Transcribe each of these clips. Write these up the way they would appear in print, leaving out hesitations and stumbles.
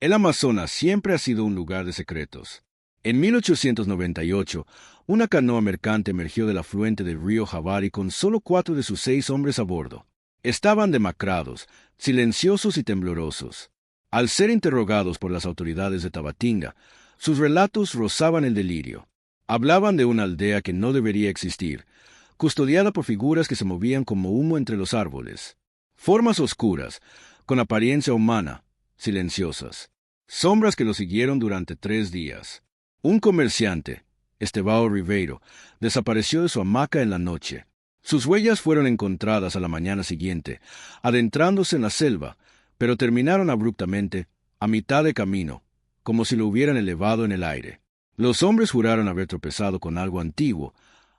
El Amazonas siempre ha sido un lugar de secretos. En 1898, una canoa mercante emergió del afluente del río Javari con solo 4 de sus 6 hombres a bordo. Estaban demacrados, silenciosos y temblorosos. Al ser interrogados por las autoridades de Tabatinga, sus relatos rozaban el delirio. Hablaban de una aldea que no debería existir, custodiada por figuras que se movían como humo entre los árboles. Formas oscuras, con apariencia humana, silenciosas. Sombras que lo siguieron durante 3 días. Un comerciante, Estevao Ribeiro, desapareció de su hamaca en la noche. Sus huellas fueron encontradas a la mañana siguiente, adentrándose en la selva, pero terminaron abruptamente, a mitad de camino, como si lo hubieran elevado en el aire. Los hombres juraron haber tropezado con algo antiguo,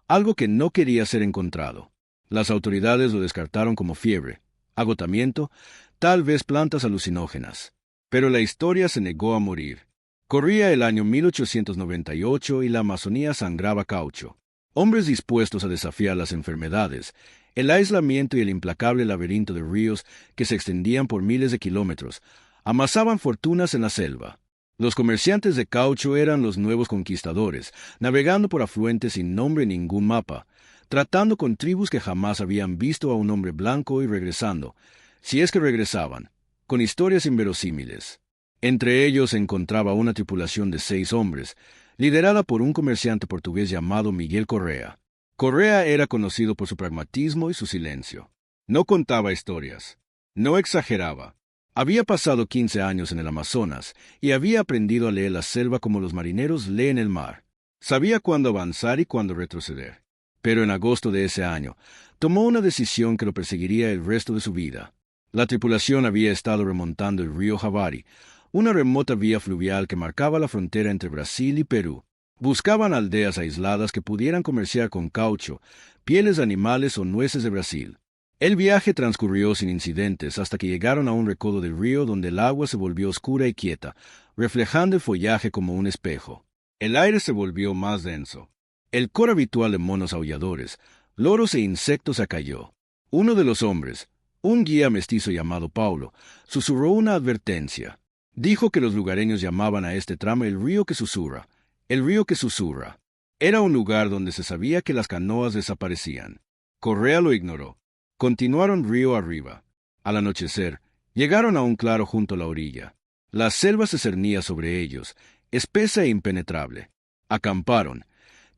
algo que no quería ser encontrado. Las autoridades lo descartaron como fiebre, agotamiento, tal vez plantas alucinógenas. Pero la historia se negó a morir. Corría el año 1898 y la Amazonía sangraba caucho. Hombres dispuestos a desafiar las enfermedades, el aislamiento y el implacable laberinto de ríos que se extendían por miles de kilómetros, amasaban fortunas en la selva. Los comerciantes de caucho eran los nuevos conquistadores, navegando por afluentes sin nombre ni ningún mapa, tratando con tribus que jamás habían visto a un hombre blanco y regresando, si es que regresaban, con historias inverosímiles. Entre ellos se encontraba una tripulación de 6 hombres, liderada por un comerciante portugués llamado Miguel Correa. Correa era conocido por su pragmatismo y su silencio. No contaba historias. No exageraba. Había pasado 15 años en el Amazonas y había aprendido a leer la selva como los marineros leen el mar. Sabía cuándo avanzar y cuándo retroceder. Pero en agosto de ese año, tomó una decisión que lo perseguiría el resto de su vida. La tripulación había estado remontando el río Javari, una remota vía fluvial que marcaba la frontera entre Brasil y Perú. Buscaban aldeas aisladas que pudieran comerciar con caucho, pieles de animales o nueces de Brasil. El viaje transcurrió sin incidentes hasta que llegaron a un recodo del río donde el agua se volvió oscura y quieta, reflejando el follaje como un espejo. El aire se volvió más denso. El coro habitual de monos aulladores, loros e insectos acalló. Uno de los hombres, un guía mestizo llamado Paulo, susurró una advertencia. Dijo que los lugareños llamaban a este tramo el río que susurra. El río que susurra. Era un lugar donde se sabía que las canoas desaparecían. Correa lo ignoró. Continuaron río arriba. Al anochecer, llegaron a un claro junto a la orilla. La selva se cernía sobre ellos, espesa e impenetrable. Acamparon,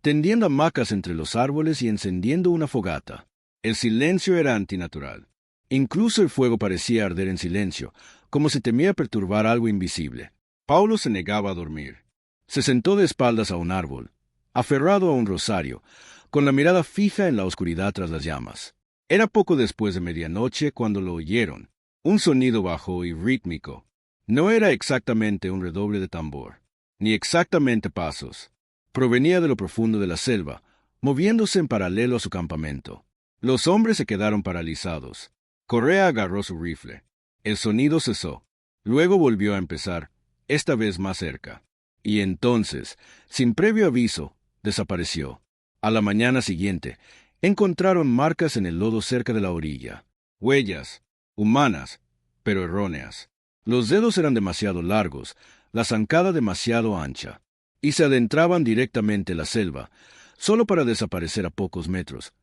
tendiendo hamacas entre los árboles y encendiendo una fogata. El silencio era antinatural. Incluso el fuego parecía arder en silencio, como si temía perturbar algo invisible. Paulo se negaba a dormir. Se sentó de espaldas a un árbol, aferrado a un rosario, con la mirada fija en la oscuridad tras las llamas. Era poco después de medianoche cuando lo oyeron, un sonido bajo y rítmico. No era exactamente un redoble de tambor, ni exactamente pasos. Provenía de lo profundo de la selva, moviéndose en paralelo a su campamento. Los hombres se quedaron paralizados. Correa agarró su rifle. El sonido cesó. Luego volvió a empezar, esta vez más cerca. Y entonces, sin previo aviso, desapareció. A la mañana siguiente, encontraron marcas en el lodo cerca de la orilla. Huellas, humanas, pero erróneas. Los dedos eran demasiado largos, la zancada demasiado ancha, y se adentraban directamente en la selva, solo para desaparecer a pocos metros,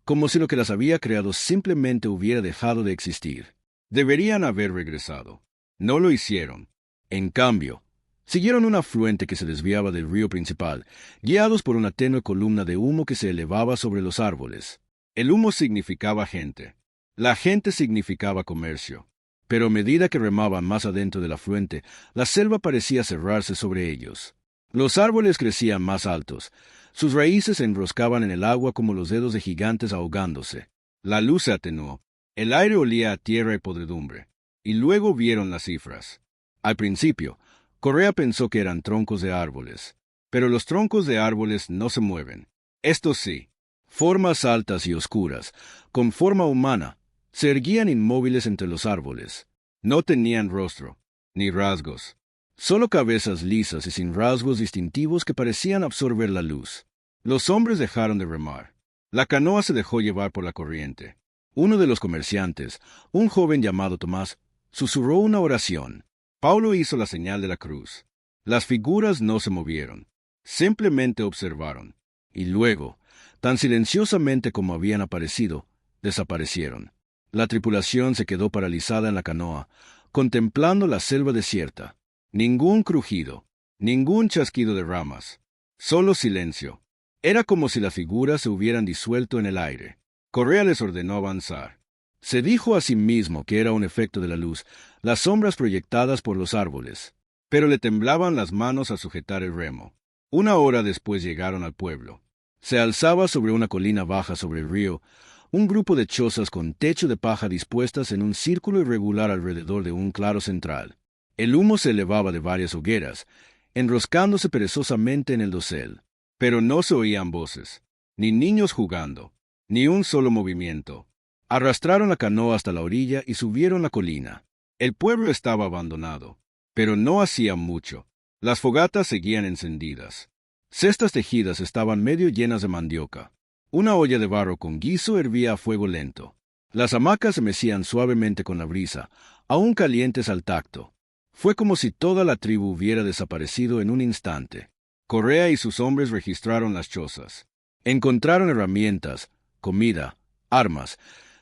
como si lo que las había creado simplemente hubiera dejado de existir. Deberían haber regresado. No lo hicieron. En cambio, siguieron un afluente que se desviaba del río principal, guiados por una tenue columna de humo que se elevaba sobre los árboles. El humo significaba gente. La gente significaba comercio. Pero a medida que remaban más adentro del afluente, la selva parecía cerrarse sobre ellos. Los árboles crecían más altos. Sus raíces se enroscaban en el agua como los dedos de gigantes ahogándose. La luz se atenuó. El aire olía a tierra y podredumbre. Y luego vieron las cifras. Al principio, Correa pensó que eran troncos de árboles. Pero los troncos de árboles no se mueven. Estos sí. Formas altas y oscuras, con forma humana, se erguían inmóviles entre los árboles. No tenían rostro, ni rasgos. Solo cabezas lisas y sin rasgos distintivos que parecían absorber la luz. Los hombres dejaron de remar. La canoa se dejó llevar por la corriente. Uno de los comerciantes, un joven llamado Tomás, susurró una oración. Paulo hizo la señal de la cruz. Las figuras no se movieron, simplemente observaron, y luego, tan silenciosamente como habían aparecido, desaparecieron. La tripulación se quedó paralizada en la canoa, contemplando la selva desierta. Ningún crujido, ningún chasquido de ramas, solo silencio. Era como si las figuras se hubieran disuelto en el aire. Correa les ordenó avanzar. Se dijo a sí mismo que era un efecto de la luz, las sombras proyectadas por los árboles, pero le temblaban las manos al sujetar el remo. 1 hora después llegaron al pueblo. Se alzaba sobre una colina baja sobre el río, un grupo de chozas con techo de paja dispuestas en un círculo irregular alrededor de un claro central. El humo se elevaba de varias hogueras, enroscándose perezosamente en el dosel. Pero no se oían voces, ni niños jugando, ni un solo movimiento. Arrastraron la canoa hasta la orilla y subieron la colina. El pueblo estaba abandonado, pero no hacía mucho. Las fogatas seguían encendidas. Cestas tejidas estaban medio llenas de mandioca. Una olla de barro con guiso hervía a fuego lento. Las hamacas se mecían suavemente con la brisa, aún calientes al tacto. Fue como si toda la tribu hubiera desaparecido en un instante. Correa y sus hombres registraron las chozas. Encontraron herramientas, comida, armas,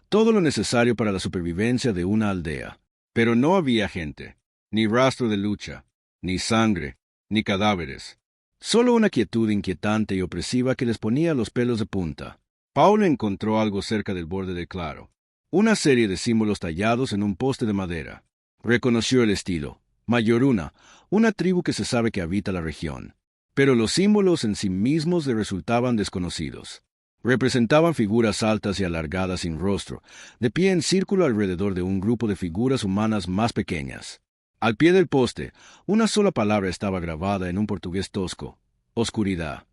todo lo necesario para la supervivencia de una aldea. Pero no había gente, ni rastro de lucha, ni sangre, ni cadáveres. Solo una quietud inquietante y opresiva que les ponía los pelos de punta. Paulo encontró algo cerca del borde del claro. Una serie de símbolos tallados en un poste de madera. Reconoció el estilo. Mayoruna, una tribu que se sabe que habita la región. Pero los símbolos en sí mismos le resultaban desconocidos. Representaban figuras altas y alargadas sin rostro, de pie en círculo alrededor de un grupo de figuras humanas más pequeñas. Al pie del poste, una sola palabra estaba grabada en un portugués tosco: oscuridad.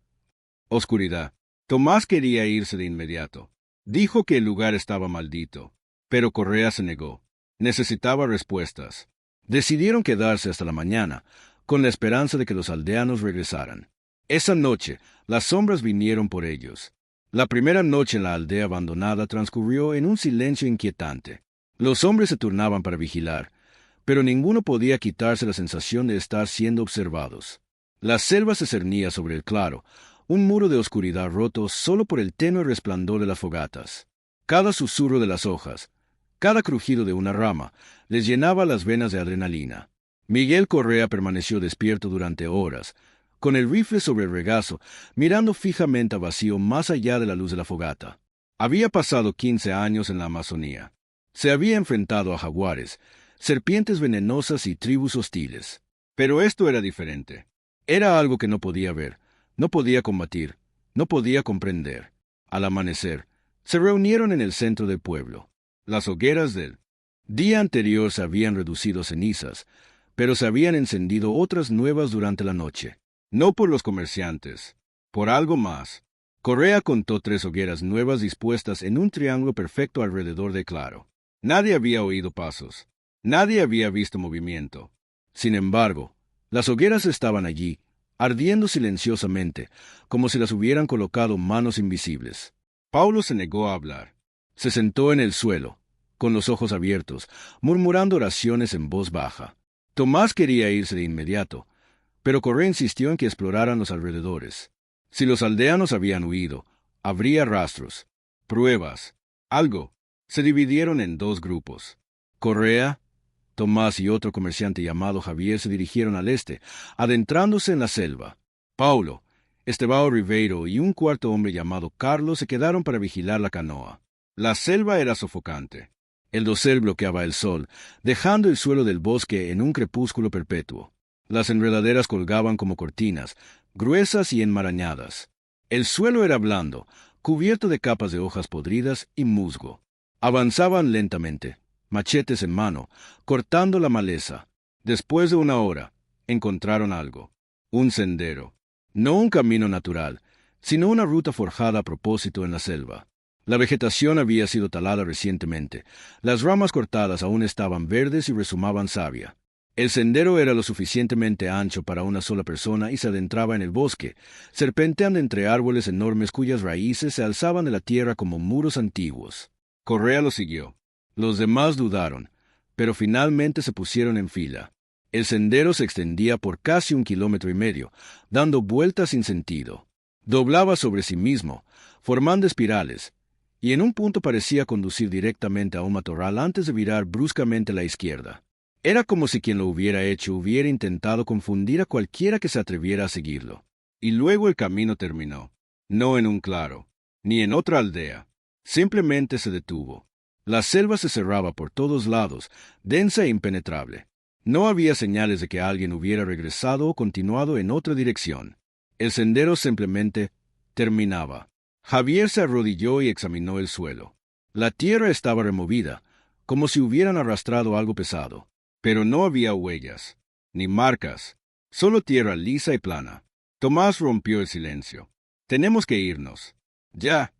Oscuridad. Tomás quería irse de inmediato. Dijo que el lugar estaba maldito, pero Correa se negó. Necesitaba respuestas. Decidieron quedarse hasta la mañana, con la esperanza de que los aldeanos regresaran. Esa noche, las sombras vinieron por ellos. La primera noche en la aldea abandonada transcurrió en un silencio inquietante. Los hombres se turnaban para vigilar, pero ninguno podía quitarse la sensación de estar siendo observados. La selva se cernía sobre el claro, un muro de oscuridad roto solo por el tenue resplandor de las fogatas. Cada susurro de las hojas, cada crujido de una rama, les llenaba las venas de adrenalina. Miguel Correa permaneció despierto durante horas, con el rifle sobre el regazo, mirando fijamente a vacío más allá de la luz de la fogata. Había pasado 15 años en la Amazonía. Se había enfrentado a jaguares, serpientes venenosas y tribus hostiles. Pero esto era diferente. Era algo que no podía ver, no podía combatir, no podía comprender. Al amanecer, se reunieron en el centro del pueblo. Las hogueras del día anterior se habían reducido a cenizas, pero se habían encendido otras nuevas durante la noche. No por los comerciantes, por algo más. Correa contó 3 hogueras nuevas dispuestas en un triángulo perfecto alrededor del claro. Nadie había oído pasos. Nadie había visto movimiento. Sin embargo, las hogueras estaban allí, ardiendo silenciosamente, como si las hubieran colocado manos invisibles. Paulo se negó a hablar. Se sentó en el suelo, con los ojos abiertos, murmurando oraciones en voz baja. Tomás quería irse de inmediato, pero Correa insistió en que exploraran los alrededores. Si los aldeanos habían huido, habría rastros, pruebas, algo. Se dividieron en 2 grupos. Correa, Tomás y otro comerciante llamado Javier se dirigieron al este, adentrándose en la selva. Paulo, Estevão Ribeiro y un cuarto hombre llamado Carlos se quedaron para vigilar la canoa. La selva era sofocante. El dosel bloqueaba el sol, dejando el suelo del bosque en un crepúsculo perpetuo. Las enredaderas colgaban como cortinas, gruesas y enmarañadas. El suelo era blando, cubierto de capas de hojas podridas y musgo. Avanzaban lentamente, machetes en mano, cortando la maleza. Después de 1 hora, encontraron algo. Un sendero. No un camino natural, sino una ruta forjada a propósito en la selva. La vegetación había sido talada recientemente. Las ramas cortadas aún estaban verdes y rezumaban savia. El sendero era lo suficientemente ancho para una sola persona y se adentraba en el bosque, serpenteando entre árboles enormes cuyas raíces se alzaban de la tierra como muros antiguos. Correa lo siguió. Los demás dudaron, pero finalmente se pusieron en fila. El sendero se extendía por casi 1,5 kilómetros, dando vueltas sin sentido. Doblaba sobre sí mismo, formando espirales, y en un punto parecía conducir directamente a un matorral antes de virar bruscamente a la izquierda. Era como si quien lo hubiera hecho hubiera intentado confundir a cualquiera que se atreviera a seguirlo. Y luego el camino terminó. No en un claro, ni en otra aldea. Simplemente se detuvo. La selva se cerraba por todos lados, densa e impenetrable. No había señales de que alguien hubiera regresado o continuado en otra dirección. El sendero simplemente terminaba. Javier se arrodilló y examinó el suelo. La tierra estaba removida, como si hubieran arrastrado algo pesado. Pero no había huellas, ni marcas, solo tierra lisa y plana. Tomás rompió el silencio. «Tenemos que irnos». «Ya».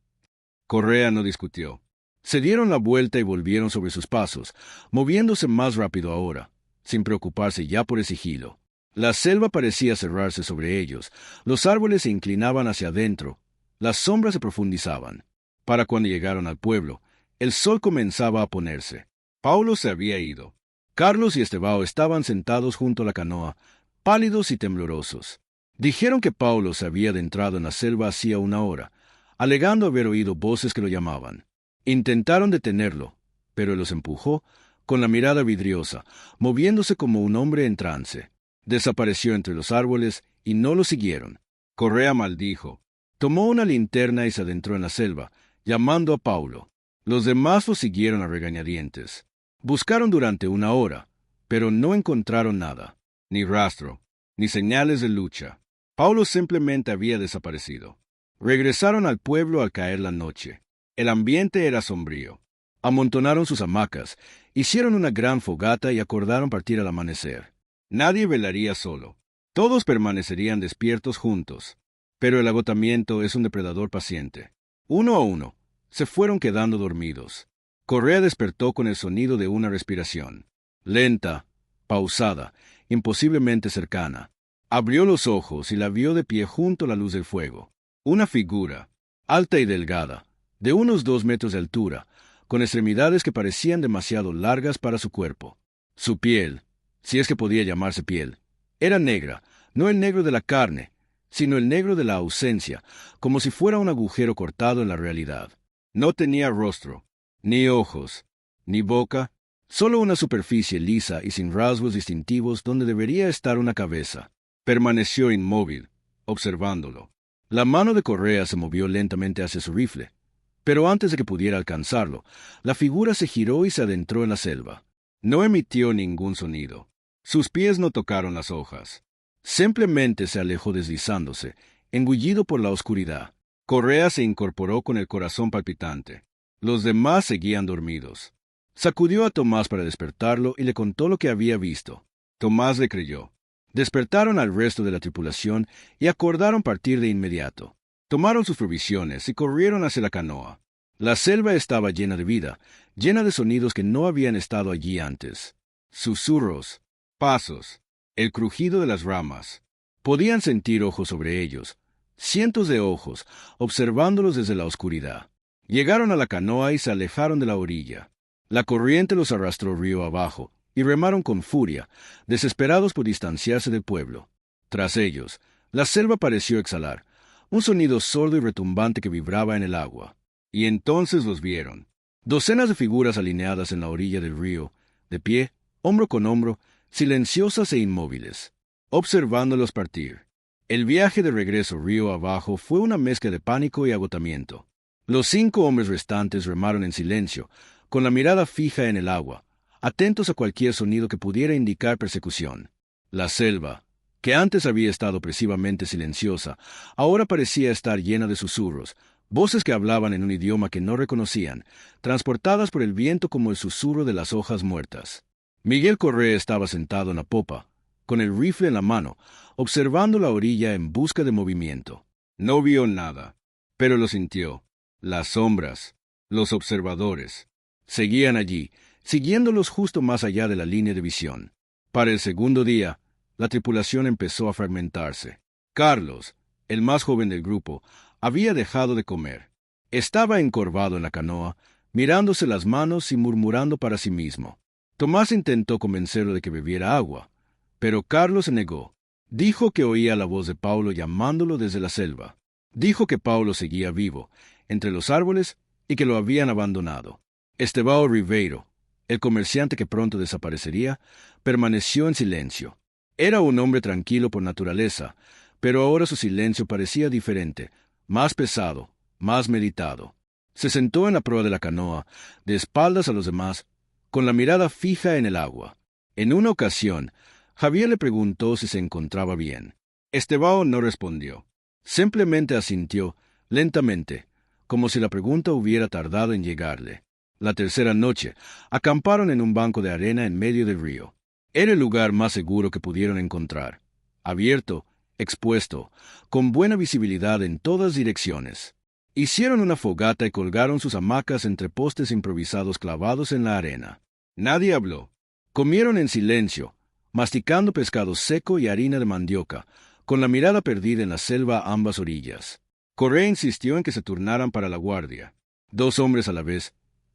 Correa no discutió. Se dieron la vuelta y volvieron sobre sus pasos, moviéndose más rápido ahora, sin preocuparse ya por el sigilo. La selva parecía cerrarse sobre ellos, los árboles se inclinaban hacia adentro, las sombras se profundizaban. Para cuando llegaron al pueblo, el sol comenzaba a ponerse. Paulo se había ido. Carlos y Estevao estaban sentados junto a la canoa, pálidos y temblorosos. Dijeron que Paulo se había adentrado en la selva hacía 1 hora, alegando haber oído voces que lo llamaban. Intentaron detenerlo, pero él los empujó, con la mirada vidriosa, moviéndose como un hombre en trance. Desapareció entre los árboles y no lo siguieron. Correa maldijo. Tomó una linterna y se adentró en la selva, llamando a Paulo. Los demás lo siguieron a regañadientes. Buscaron durante 1 hora, pero no encontraron nada, ni rastro, ni señales de lucha. Paulo simplemente había desaparecido. Regresaron al pueblo al caer la noche. El ambiente era sombrío. Amontonaron sus hamacas, hicieron una gran fogata y acordaron partir al amanecer. Nadie velaría solo. Todos permanecerían despiertos juntos. Pero el agotamiento es un depredador paciente. Uno a uno, se fueron quedando dormidos. Correa despertó con el sonido de una respiración. Lenta, pausada, imposiblemente cercana. Abrió los ojos y la vio de pie junto a la luz del fuego. Una figura, alta y delgada, de unos 2 metros de altura, con extremidades que parecían demasiado largas para su cuerpo. Su piel, si es que podía llamarse piel, era negra, no el negro de la carne, sino el negro de la ausencia, como si fuera un agujero cortado en la realidad. No tenía rostro, ni ojos, ni boca, solo una superficie lisa y sin rasgos distintivos donde debería estar una cabeza. Permaneció inmóvil, observándolo. La mano de Correa se movió lentamente hacia su rifle, pero antes de que pudiera alcanzarlo, la figura se giró y se adentró en la selva. No emitió ningún sonido. Sus pies no tocaron las hojas. Simplemente se alejó deslizándose, engullido por la oscuridad. Correa se incorporó con el corazón palpitante. Los demás seguían dormidos. Sacudió a Tomás para despertarlo y le contó lo que había visto. Tomás le creyó. Despertaron al resto de la tripulación y acordaron partir de inmediato. Tomaron sus provisiones y corrieron hacia la canoa. La selva estaba llena de vida, llena de sonidos que no habían estado allí antes. Susurros, pasos, el crujido de las ramas. Podían sentir ojos sobre ellos, cientos de ojos, observándolos desde la oscuridad. Llegaron a la canoa y se alejaron de la orilla. La corriente los arrastró río abajo, y remaron con furia, desesperados por distanciarse del pueblo. Tras ellos, la selva pareció exhalar, un sonido sordo y retumbante que vibraba en el agua. Y entonces los vieron. Docenas de figuras alineadas en la orilla del río, de pie, hombro con hombro, silenciosas e inmóviles, observándolos partir. El viaje de regreso río abajo fue una mezcla de pánico y agotamiento. Los 5 hombres restantes remaron en silencio, con la mirada fija en el agua, atentos a cualquier sonido que pudiera indicar persecución. La selva, que antes había estado opresivamente silenciosa, ahora parecía estar llena de susurros, voces que hablaban en un idioma que no reconocían, transportadas por el viento como el susurro de las hojas muertas. Miguel Correa estaba sentado en la popa, con el rifle en la mano, observando la orilla en busca de movimiento. No vio nada, pero lo sintió. Las sombras, los observadores, seguían allí, siguiéndolos justo más allá de la línea de visión. Para el segundo día, la tripulación empezó a fragmentarse. Carlos, el más joven del grupo, había dejado de comer. Estaba encorvado en la canoa, mirándose las manos y murmurando para sí mismo. Tomás intentó convencerlo de que bebiera agua, Pero Carlos se negó. Dijo que oía la voz de Paulo llamándolo desde la selva. Dijo que Paulo seguía vivo, entre los árboles, y que lo habían abandonado. Estevão Ribeiro, el comerciante que pronto desaparecería, permaneció en silencio. Era un hombre tranquilo por naturaleza, pero ahora su silencio parecía diferente, más pesado, más meditado. Se sentó en la proa de la canoa, de espaldas a los demás, con la mirada fija en el agua. En una ocasión, Javier le preguntó si se encontraba bien. Estevão no respondió. Simplemente asintió, lentamente, como si la pregunta hubiera tardado en llegarle. La tercera noche, acamparon en un banco de arena en medio del río. Era el lugar más seguro que pudieron encontrar. Abierto, expuesto, con buena visibilidad en todas direcciones. Hicieron una fogata y colgaron sus hamacas entre postes improvisados clavados en la arena. Nadie habló. Comieron en silencio, masticando pescado seco y harina de mandioca, con la mirada perdida en la selva a ambas orillas. Correa insistió en que se turnaran para la guardia. 2 hombres a la vez,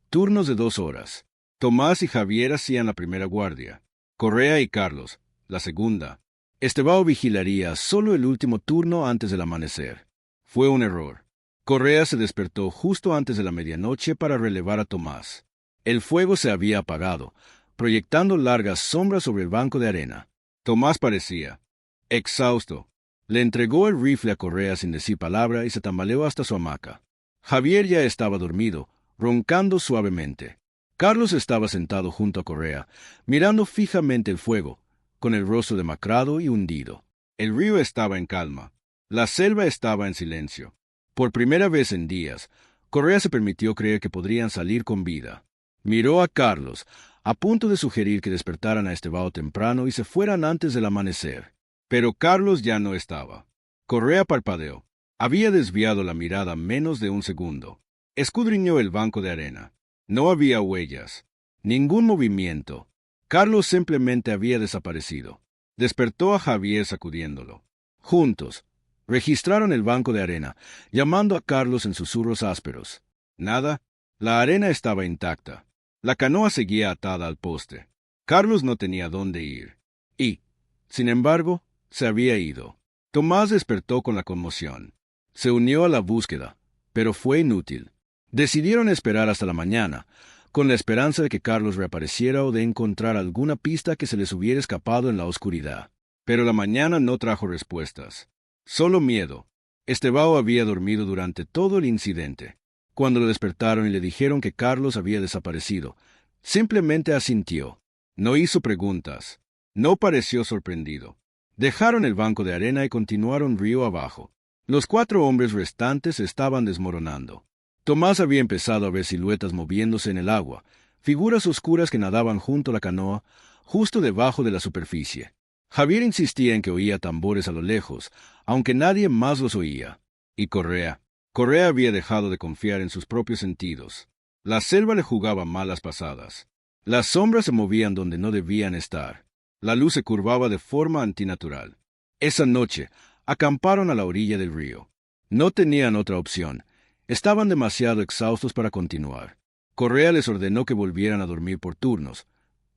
turnos de 2 horas. Tomás y Javier hacían la primera guardia. Correa y Carlos, la segunda. Estevão vigilaría solo el último turno antes del amanecer. Fue un error. Correa se despertó justo antes de la medianoche para relevar a Tomás. El fuego se había apagado, proyectando largas sombras sobre el banco de arena. Tomás parecía exhausto. Le entregó el rifle a Correa sin decir palabra y se tambaleó hasta su hamaca. Javier ya estaba dormido, roncando suavemente. Carlos estaba sentado junto a Correa, mirando fijamente el fuego, con el rostro demacrado y hundido. El río estaba en calma. La selva estaba en silencio. Por primera vez en días, Correa se permitió creer que podrían salir con vida. Miró a Carlos, a punto de sugerir que despertaran a Estevão temprano y se fueran antes del amanecer. Pero Carlos ya no estaba. Correa parpadeó. Había desviado la mirada menos de un segundo. Escudriñó el banco de arena. No había huellas. Ningún movimiento. Carlos simplemente había desaparecido. Despertó a Javier sacudiéndolo. Juntos, registraron el banco de arena, llamando a Carlos en susurros ásperos. Nada. La arena estaba intacta. La canoa seguía atada al poste. Carlos no tenía dónde ir. Y, sin embargo, se había ido. Tomás despertó con la conmoción. Se unió a la búsqueda, pero fue inútil. Decidieron esperar hasta la mañana, con la esperanza de que Carlos reapareciera o de encontrar alguna pista que se les hubiera escapado en la oscuridad. Pero la mañana no trajo respuestas. Solo miedo. Estevão había dormido durante todo el incidente. Cuando lo despertaron y le dijeron que Carlos había desaparecido, simplemente asintió. No hizo preguntas. No pareció sorprendido. Dejaron el banco de arena y continuaron río abajo. Los 4 hombres restantes estaban desmoronando. Tomás había empezado a ver siluetas moviéndose en el agua, figuras oscuras que nadaban junto a la canoa, justo debajo de la superficie. Javier insistía en que oía tambores a lo lejos, aunque nadie más los oía. Y Correa había dejado de confiar en sus propios sentidos. La selva le jugaba malas pasadas. Las sombras se movían donde no debían estar. La luz se curvaba de forma antinatural. Esa noche, acamparon a la orilla del río. No tenían otra opción. Estaban demasiado exhaustos para continuar. Correa les ordenó que volvieran a dormir por turnos,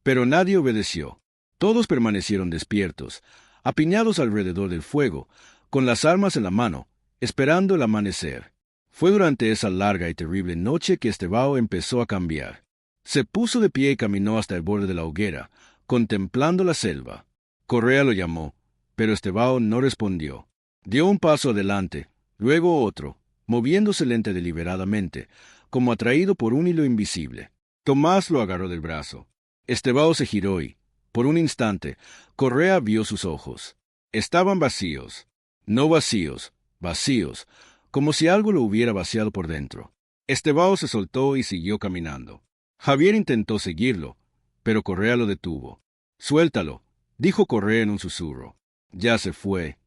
pero nadie obedeció. Todos permanecieron despiertos, apiñados alrededor del fuego, con las armas en la mano, esperando el amanecer. Fue durante esa larga y terrible noche que Estevão empezó a cambiar. Se puso de pie y caminó hasta el borde de la hoguera, contemplando la selva. Correa lo llamó, pero Estevão no respondió. Dio un paso adelante, luego otro, moviéndose lenta y deliberadamente, como atraído por un hilo invisible. Tomás lo agarró del brazo. Estevão se giró y, por un instante, Correa vio sus ojos. Estaban vacíos. No vacíos, vacíos, como si algo lo hubiera vaciado por dentro. Estevão se soltó y siguió caminando. Javier intentó seguirlo, pero Correa lo detuvo. «Suéltalo», dijo Correa en un susurro. Ya se fue.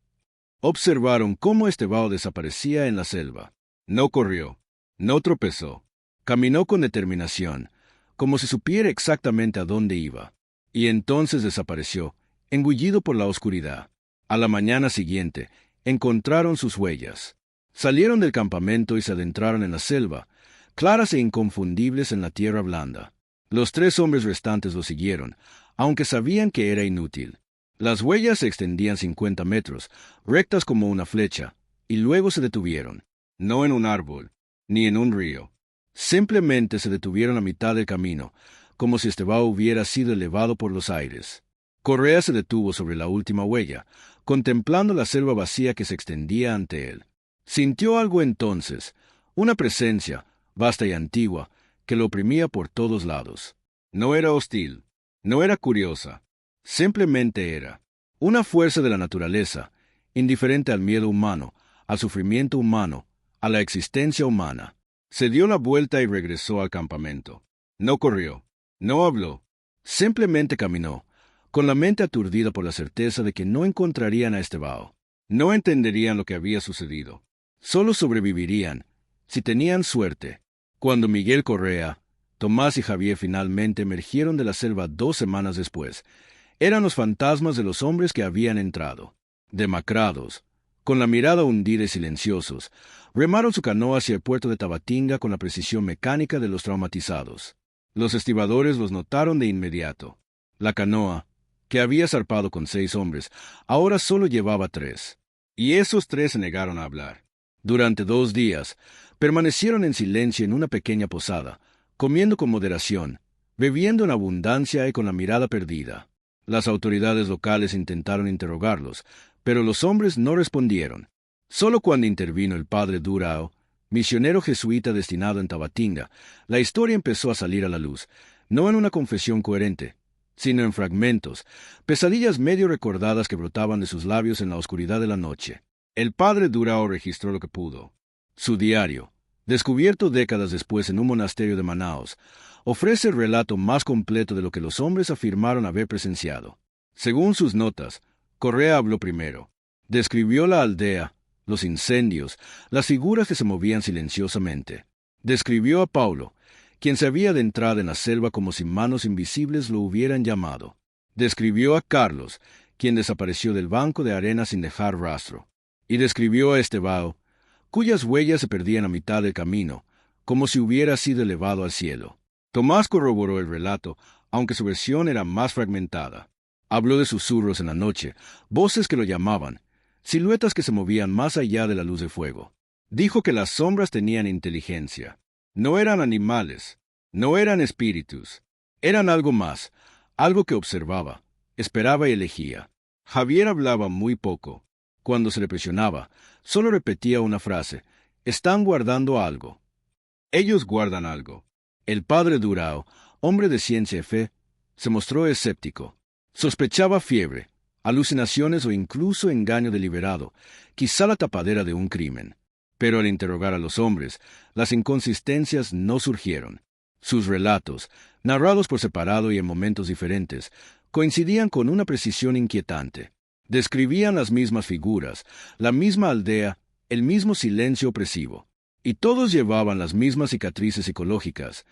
Observaron cómo Estevão desaparecía en la selva. No corrió, no tropezó. Caminó con determinación, como si supiera exactamente a dónde iba. Y entonces desapareció, engullido por la oscuridad. A la mañana siguiente, encontraron sus huellas. Salieron del campamento y se adentraron en la selva, claras e inconfundibles en la tierra blanda. Los 3 hombres restantes lo siguieron, aunque sabían que era inútil. Las huellas se extendían 50 metros, rectas como una flecha, y luego se detuvieron. No en un árbol, ni en un río. Simplemente se detuvieron a mitad del camino, como si este vaho hubiera sido elevado por los aires. Correa se detuvo sobre la última huella, contemplando la selva vacía que se extendía ante él. Sintió algo entonces, una presencia, vasta y antigua, que lo oprimía por todos lados. No era hostil, no era curiosa, simplemente era una fuerza de la naturaleza, indiferente al miedo humano, al sufrimiento humano, a la existencia humana. Se dio la vuelta y regresó al campamento. No corrió, no habló, simplemente caminó, con la mente aturdida por la certeza de que no encontrarían a este vaho. No entenderían lo que había sucedido. Solo sobrevivirían, si tenían suerte. Cuando Miguel Correa, Tomás y Javier finalmente emergieron de la selva 2 semanas después, eran los fantasmas de los hombres que habían entrado. Demacrados, con la mirada hundida y silenciosos, remaron su canoa hacia el puerto de Tabatinga con la precisión mecánica de los traumatizados. Los estibadores los notaron de inmediato. La canoa, que había zarpado con 6 hombres, ahora solo llevaba 3. Y esos 3 se negaron a hablar. Durante 2 días, permanecieron en silencio en una pequeña posada, comiendo con moderación, bebiendo en abundancia y con la mirada perdida. Las autoridades locales intentaron interrogarlos, pero los hombres no respondieron. Solo cuando intervino el padre Durao, misionero jesuita destinado en Tabatinga, la historia empezó a salir a la luz, no en una confesión coherente, sino en fragmentos, pesadillas medio recordadas que brotaban de sus labios en la oscuridad de la noche. El padre Durao registró lo que pudo. Su diario, descubierto décadas después en un monasterio de Manaos, ofrece el relato más completo de lo que los hombres afirmaron haber presenciado. Según sus notas, Correa habló primero. Describió la aldea, los incendios, las figuras que se movían silenciosamente. Describió a Paulo, quien se había adentrado en la selva como si manos invisibles lo hubieran llamado. Describió a Carlos, quien desapareció del banco de arena sin dejar rastro. Y describió a este vaho, cuyas huellas se perdían a mitad del camino, como si hubiera sido elevado al cielo. Tomás corroboró el relato, aunque su versión era más fragmentada. Habló de susurros en la noche, voces que lo llamaban, siluetas que se movían más allá de la luz de fuego. Dijo que las sombras tenían inteligencia. No eran animales, no eran espíritus, eran algo más, algo que observaba, esperaba y elegía. Javier hablaba muy poco. Cuando se le presionaba, solo repetía una frase: están guardando algo. Ellos guardan algo. El padre Durao, hombre de ciencia y fe, se mostró escéptico. Sospechaba fiebre, alucinaciones o incluso engaño deliberado, quizá la tapadera de un crimen. Pero al interrogar a los hombres, las inconsistencias no surgieron. Sus relatos, narrados por separado y en momentos diferentes, coincidían con una precisión inquietante. Describían las mismas figuras, la misma aldea, el mismo silencio opresivo. Y todos llevaban las mismas cicatrices psicológicas: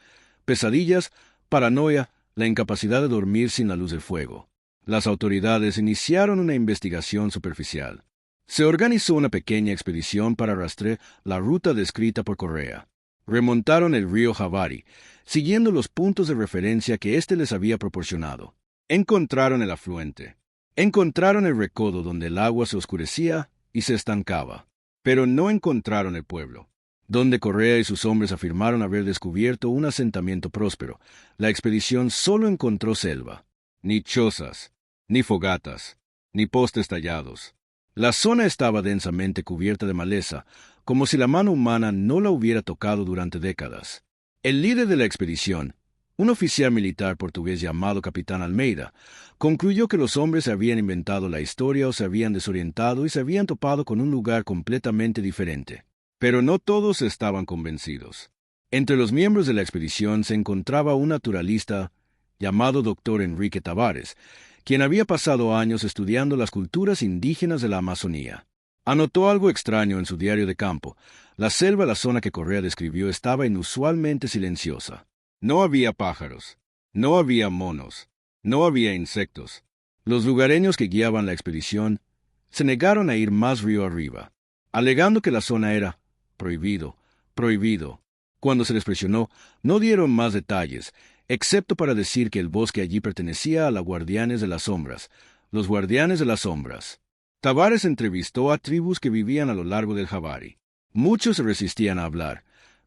pesadillas, paranoia, la incapacidad de dormir sin la luz del fuego. Las autoridades iniciaron una investigación superficial. Se organizó una pequeña expedición para rastrear la ruta descrita por Correa. Remontaron el río Javari, siguiendo los puntos de referencia que éste les había proporcionado. Encontraron el afluente. Encontraron el recodo donde el agua se oscurecía y se estancaba. Pero no encontraron el pueblo, donde Correa y sus hombres afirmaron haber descubierto un asentamiento próspero. La expedición solo encontró selva. Ni chozas, ni fogatas, ni postes tallados. La zona estaba densamente cubierta de maleza, como si la mano humana no la hubiera tocado durante décadas. El líder de la expedición, un oficial militar portugués llamado Capitán Almeida, concluyó que los hombres se habían inventado la historia o se habían desorientado y se habían topado con un lugar completamente diferente. Pero no todos estaban convencidos. Entre los miembros de la expedición se encontraba un naturalista llamado Dr. Enrique Tavares, quien había pasado años estudiando las culturas indígenas de la Amazonía. Anotó algo extraño en su diario de campo. La selva, la zona que Correa describió, estaba inusualmente silenciosa. No había pájaros, no había monos, no había insectos. Los lugareños que guiaban la expedición se negaron a ir más río arriba, alegando que la zona era prohibido, prohibido. Cuando se les presionó, no dieron más detalles, excepto para decir que el bosque allí pertenecía a los guardianes de las sombras, Los guardianes de las sombras. Tavares entrevistó a tribus que vivían a lo largo del Javari. Muchos se resistían a hablar,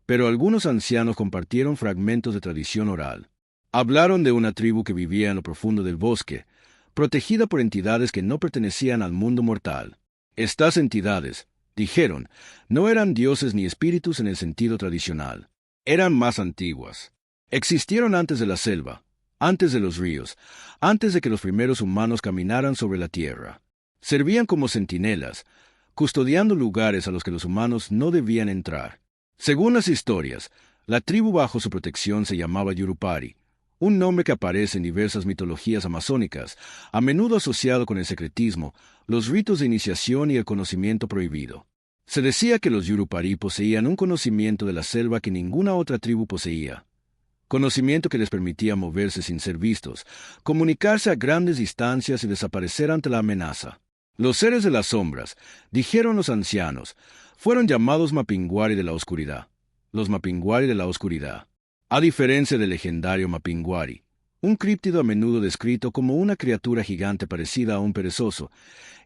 pero algunos ancianos compartieron fragmentos de tradición oral. Hablaron de una tribu que vivía en lo profundo del bosque, protegida por entidades que no pertenecían al mundo mortal. Estas entidades, dijeron, no eran dioses ni espíritus en el sentido tradicional. Eran más antiguas. Existieron antes de la selva, antes de los ríos, antes de que los primeros humanos caminaran sobre la tierra. Servían como centinelas, custodiando lugares a los que los humanos no debían entrar. Según las historias, la tribu bajo su protección se llamaba Yurupari, un nombre que aparece en diversas mitologías amazónicas, a menudo asociado con el secretismo, los ritos de iniciación y el conocimiento prohibido. Se decía que los Yurupari poseían un conocimiento de la selva que ninguna otra tribu poseía. Conocimiento que les permitía moverse sin ser vistos, comunicarse a grandes distancias y desaparecer ante la amenaza. Los seres de las sombras, dijeron los ancianos, fueron llamados Mapinguari de la oscuridad. Los Mapinguari de la oscuridad. A diferencia del legendario Mapinguari, un críptido a menudo descrito como una criatura gigante parecida a un perezoso,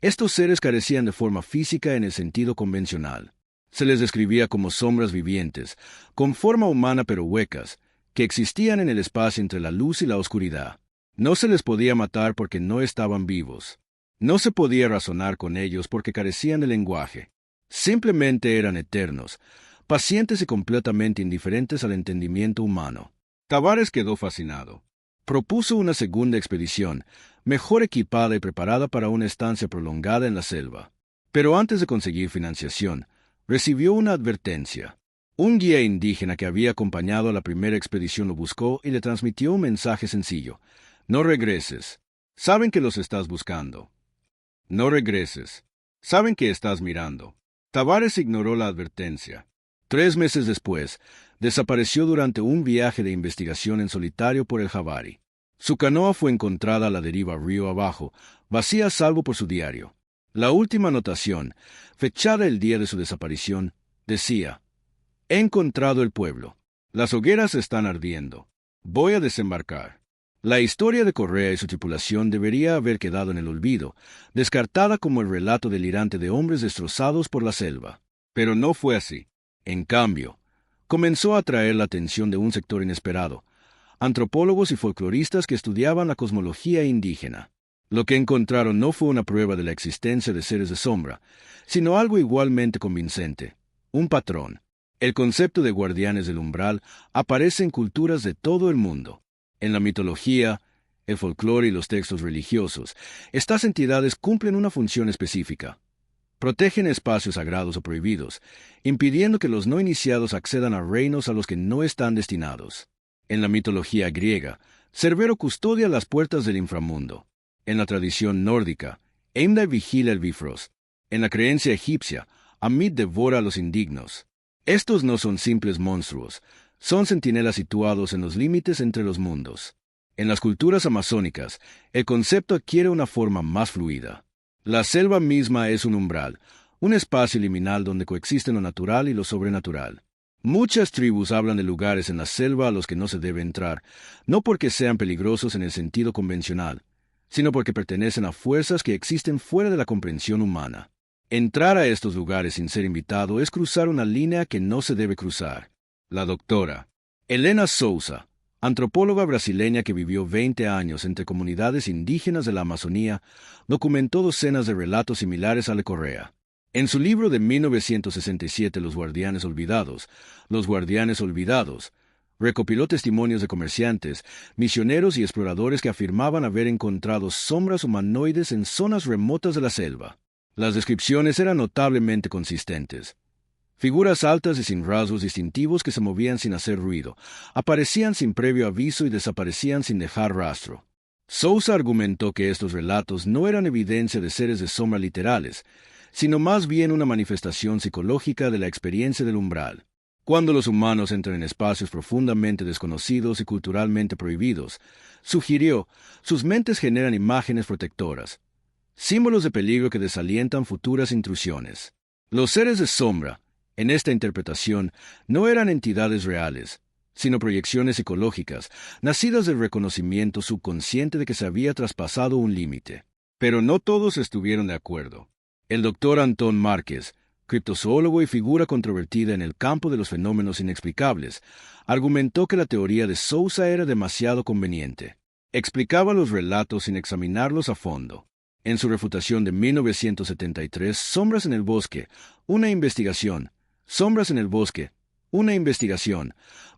estos seres carecían de forma física en el sentido convencional. Se les describía como sombras vivientes, con forma humana pero huecas, que existían en el espacio entre la luz y la oscuridad. No se les podía matar porque no estaban vivos. No se podía razonar con ellos porque carecían de lenguaje. Simplemente eran eternos, pacientes y completamente indiferentes al entendimiento humano. Tavares quedó fascinado. Propuso una segunda expedición, mejor equipada y preparada para una estancia prolongada en la selva. Pero antes de conseguir financiación, recibió una advertencia. Un guía indígena que había acompañado a la primera expedición lo buscó y le transmitió un mensaje sencillo. No regreses. Saben que los estás buscando. No regreses. Saben que estás mirando. Tavares ignoró la advertencia. 3 meses después, desapareció durante un viaje de investigación en solitario por el Javari. Su canoa fue encontrada a la deriva río abajo, vacía salvo por su diario. La última anotación, fechada el día de su desaparición, decía: «He encontrado el pueblo. Las hogueras están ardiendo. Voy a desembarcar». La historia de Correa y su tripulación debería haber quedado en el olvido, descartada como el relato delirante de hombres destrozados por la selva. Pero no fue así. En cambio, comenzó a atraer la atención de un sector inesperado, antropólogos y folcloristas que estudiaban la cosmología indígena. Lo que encontraron no fue una prueba de la existencia de seres de sombra, sino algo igualmente convincente, un patrón. El concepto de guardianes del umbral aparece en culturas de todo el mundo. En la mitología, el folclore y los textos religiosos, estas entidades cumplen una función específica. Protegen espacios sagrados o prohibidos, impidiendo que los no iniciados accedan a reinos a los que no están destinados. En la mitología griega, Cerbero custodia las puertas del inframundo. En la tradición nórdica, Heimdall vigila el Bifrost. En la creencia egipcia, Amit devora a los indignos. Estos no son simples monstruos, son centinelas situados en los límites entre los mundos. En las culturas amazónicas, el concepto adquiere una forma más fluida. La selva misma es un umbral, un espacio liminal donde coexisten lo natural y lo sobrenatural. Muchas tribus hablan de lugares en la selva a los que no se debe entrar, no porque sean peligrosos en el sentido convencional, sino porque pertenecen a fuerzas que existen fuera de la comprensión humana. Entrar a estos lugares sin ser invitado es cruzar una línea que no se debe cruzar. La doctora Helena Souza, antropóloga brasileña que vivió 20 años entre comunidades indígenas de la Amazonía, documentó docenas de relatos similares a Le Correa. En su libro de 1967, Los Guardianes Olvidados, recopiló testimonios de comerciantes, misioneros y exploradores que afirmaban haber encontrado sombras humanoides en zonas remotas de la selva. Las descripciones eran notablemente consistentes. Figuras altas y sin rasgos distintivos que se movían sin hacer ruido, aparecían sin previo aviso y desaparecían sin dejar rastro. Sousa argumentó que estos relatos no eran evidencia de seres de sombra literales, sino más bien una manifestación psicológica de la experiencia del umbral. Cuando los humanos entran en espacios profundamente desconocidos y culturalmente prohibidos, sugirió, sus mentes generan imágenes protectoras, símbolos de peligro que desalientan futuras intrusiones. Los seres de sombra, en esta interpretación, no eran entidades reales, sino proyecciones psicológicas, nacidas del reconocimiento subconsciente de que se había traspasado un límite. Pero no todos estuvieron de acuerdo. El doctor Antón Márquez, criptozoólogo y figura controvertida en el campo de los fenómenos inexplicables, argumentó que la teoría de Sousa era demasiado conveniente. Explicaba los relatos sin examinarlos a fondo. En su refutación de 1973, Sombras en el bosque, una investigación,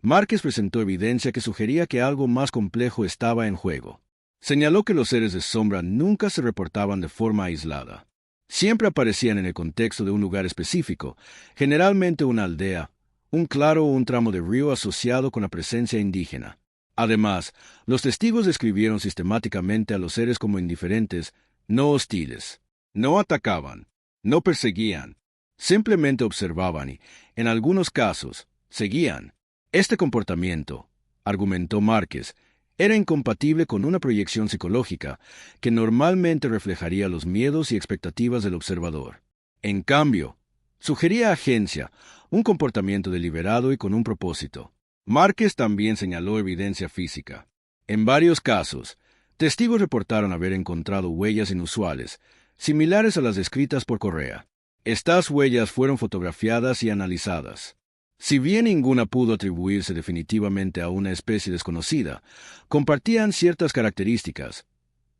Márquez presentó evidencia que sugería que algo más complejo estaba en juego. Señaló que los seres de sombra nunca se reportaban de forma aislada. Siempre aparecían en el contexto de un lugar específico, generalmente una aldea, un claro o un tramo de río asociado con la presencia indígena. Además, los testigos describieron sistemáticamente a los seres como indiferentes, no hostiles. No atacaban, no perseguían, simplemente observaban y, en algunos casos, seguían. Este comportamiento, argumentó Márquez, era incompatible con una proyección psicológica que normalmente reflejaría los miedos y expectativas del observador. En cambio, sugería agencia, un comportamiento deliberado y con un propósito. Márquez también señaló evidencia física. En varios casos, testigos reportaron haber encontrado huellas inusuales, similares a las descritas por Correa. Estas huellas fueron fotografiadas y analizadas. Si bien ninguna pudo atribuirse definitivamente a una especie desconocida, compartían ciertas características: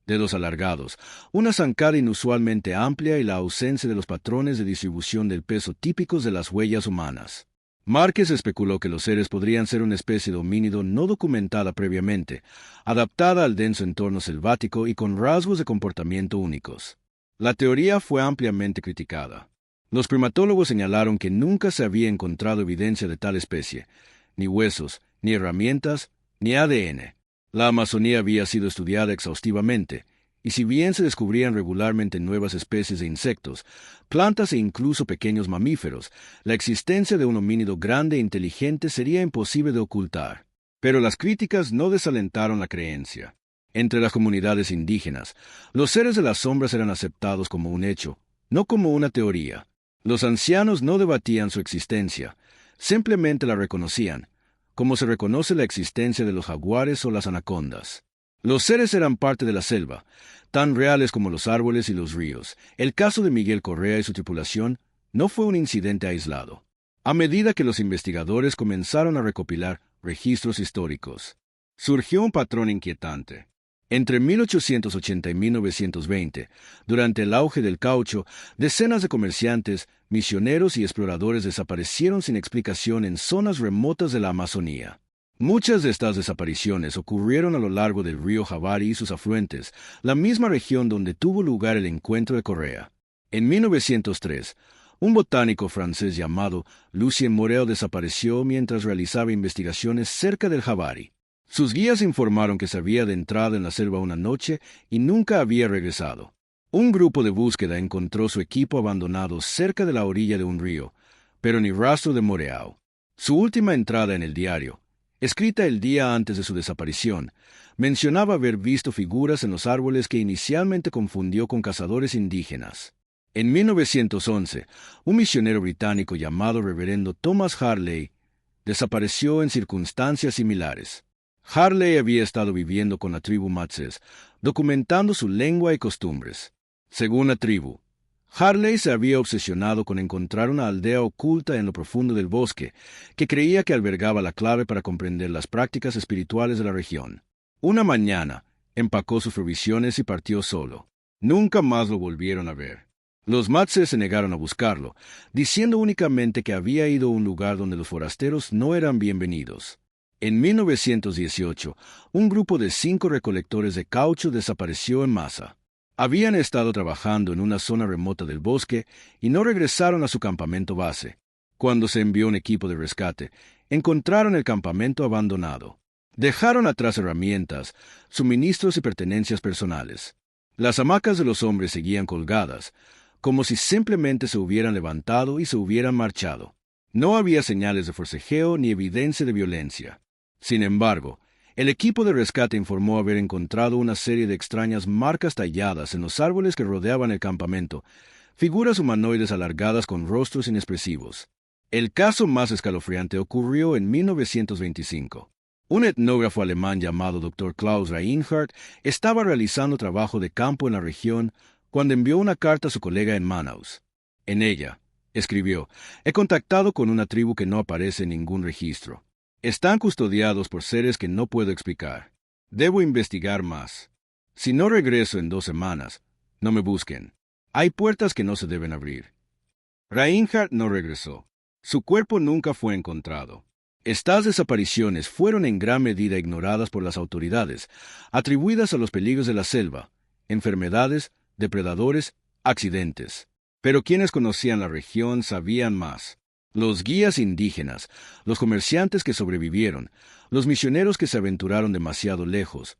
dedos alargados, una zancada inusualmente amplia y la ausencia de los patrones de distribución del peso típicos de las huellas humanas. Márquez especuló que los seres podrían ser una especie de homínido no documentada previamente, adaptada al denso entorno selvático y con rasgos de comportamiento únicos. La teoría fue ampliamente criticada. Los primatólogos señalaron que nunca se había encontrado evidencia de tal especie, ni huesos, ni herramientas, ni ADN. La Amazonía había sido estudiada exhaustivamente, y si bien se descubrían regularmente nuevas especies de insectos, plantas e incluso pequeños mamíferos, la existencia de un homínido grande e inteligente sería imposible de ocultar. Pero las críticas no desalentaron la creencia. Entre las comunidades indígenas, los seres de las sombras eran aceptados como un hecho, no como una teoría. Los ancianos no debatían su existencia, simplemente la reconocían, como se reconoce la existencia de los jaguares o las anacondas. Los seres eran parte de la selva, tan reales como los árboles y los ríos. El caso de Miguel Correa y su tripulación no fue un incidente aislado. A medida que los investigadores comenzaron a recopilar registros históricos, surgió un patrón inquietante. Entre 1880 y 1920, durante el auge del caucho, decenas de comerciantes, misioneros y exploradores desaparecieron sin explicación en zonas remotas de la Amazonía. Muchas de estas desapariciones ocurrieron a lo largo del río Javari y sus afluentes, la misma región donde tuvo lugar el encuentro de Correa. En 1903, un botánico francés llamado Lucien Morel desapareció mientras realizaba investigaciones cerca del Javari. Sus guías informaron que se había adentrado en la selva una noche y nunca había regresado. Un grupo de búsqueda encontró su equipo abandonado cerca de la orilla de un río, pero ni rastro de Moreau. Su última entrada en el diario, escrita el día antes de su desaparición, mencionaba haber visto figuras en los árboles que inicialmente confundió con cazadores indígenas. En 1911, un misionero británico llamado Reverendo Thomas Harley desapareció en circunstancias similares. Harley había estado viviendo con la tribu Matses, documentando su lengua y costumbres. Según la tribu, Harley se había obsesionado con encontrar una aldea oculta en lo profundo del bosque, que creía que albergaba la clave para comprender las prácticas espirituales de la región. Una mañana, empacó sus provisiones y partió solo. Nunca más lo volvieron a ver. Los Matses se negaron a buscarlo, diciendo únicamente que había ido a un lugar donde los forasteros no eran bienvenidos. En 1918, un grupo de 5 recolectores de caucho desapareció en masa. Habían estado trabajando en una zona remota del bosque y no regresaron a su campamento base. Cuando se envió un equipo de rescate, encontraron el campamento abandonado. Dejaron atrás herramientas, suministros y pertenencias personales. Las hamacas de los hombres seguían colgadas, como si simplemente se hubieran levantado y se hubieran marchado. No había señales de forcejeo ni evidencia de violencia. Sin embargo, el equipo de rescate informó haber encontrado una serie de extrañas marcas talladas en los árboles que rodeaban el campamento, figuras humanoides alargadas con rostros inexpresivos. El caso más escalofriante ocurrió en 1925. Un etnógrafo alemán llamado Dr. Klaus Reinhardt estaba realizando trabajo de campo en la región cuando envió una carta a su colega en Manaus. En ella, escribió: «He contactado con una tribu que no aparece en ningún registro. Están custodiados por seres que no puedo explicar. Debo investigar más. Si no regreso en 2 semanas, no me busquen. Hay puertas que no se deben abrir». Reinhardt no regresó. Su cuerpo nunca fue encontrado. Estas desapariciones fueron en gran medida ignoradas por las autoridades, atribuidas a los peligros de la selva, enfermedades, depredadores, accidentes. Pero quienes conocían la región sabían más. Los guías indígenas, los comerciantes que sobrevivieron, los misioneros que se aventuraron demasiado lejos,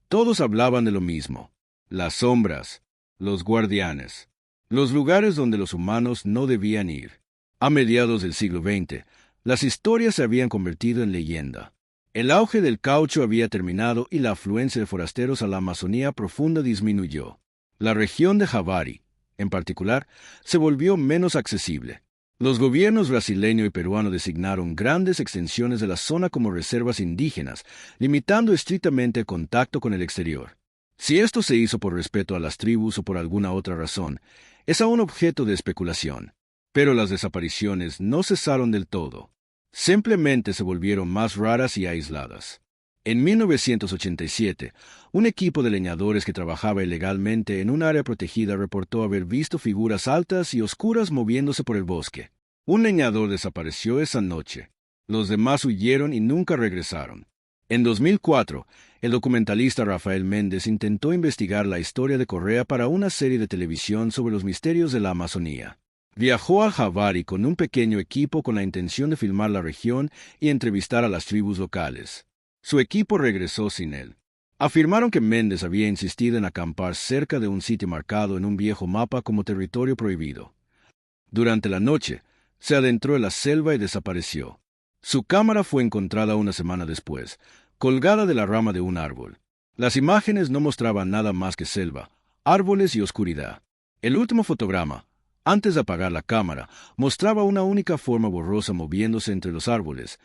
todos hablaban de lo mismo: las sombras, los guardianes, los lugares donde los humanos no debían ir. A mediados del siglo XX, las historias se habían convertido en leyenda. El auge del caucho había terminado y la afluencia de forasteros a la Amazonía profunda disminuyó. La región de Javari, en particular, se volvió menos accesible. Los gobiernos brasileño y peruano designaron grandes extensiones de la zona como reservas indígenas, limitando estrictamente el contacto con el exterior. Si esto se hizo por respeto a las tribus o por alguna otra razón, es aún objeto de especulación. Pero las desapariciones no cesaron del todo. Simplemente se volvieron más raras y aisladas. En 1987, un equipo de leñadores que trabajaba ilegalmente en un área protegida reportó haber visto figuras altas y oscuras moviéndose por el bosque. Un leñador desapareció esa noche. Los demás huyeron y nunca regresaron. En 2004, el documentalista Rafael Méndez intentó investigar la historia de Correa para una serie de televisión sobre los misterios de la Amazonía. Viajó al Javari con un pequeño equipo con la intención de filmar la región y entrevistar a las tribus locales. Su equipo regresó sin él. Afirmaron que Méndez había insistido en acampar cerca de un sitio marcado en un viejo mapa como territorio prohibido. Durante la noche, se adentró en la selva y desapareció. Su cámara fue encontrada una semana después, colgada de la rama de un árbol. Las imágenes no mostraban nada más que selva, árboles y oscuridad. El último fotograma, antes de apagar la cámara, mostraba una única forma borrosa moviéndose entre los árboles,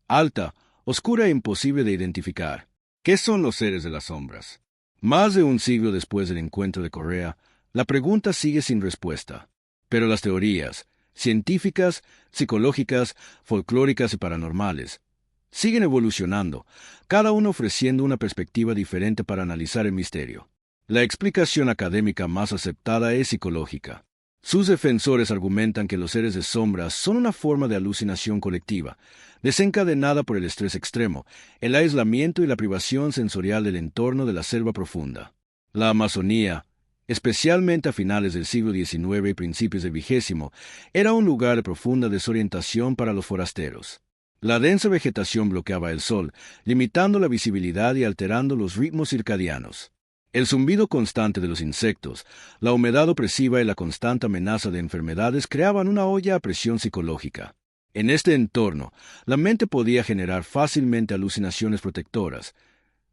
alta, oscura e imposible de identificar. ¿Qué son los seres de las sombras? Más de un siglo después del encuentro de Correa, la pregunta sigue sin respuesta. Pero las teorías, científicas, psicológicas, folclóricas y paranormales, siguen evolucionando, cada uno ofreciendo una perspectiva diferente para analizar el misterio. La explicación académica más aceptada es psicológica. Sus defensores argumentan que los seres de sombras son una forma de alucinación colectiva, desencadenada por el estrés extremo, el aislamiento y la privación sensorial del entorno de la selva profunda. La Amazonía, especialmente a finales del siglo XIX y principios del XX, era un lugar de profunda desorientación para los forasteros. La densa vegetación bloqueaba el sol, limitando la visibilidad y alterando los ritmos circadianos. El zumbido constante de los insectos, la humedad opresiva y la constante amenaza de enfermedades creaban una olla a presión psicológica. En este entorno, la mente podía generar fácilmente alucinaciones protectoras,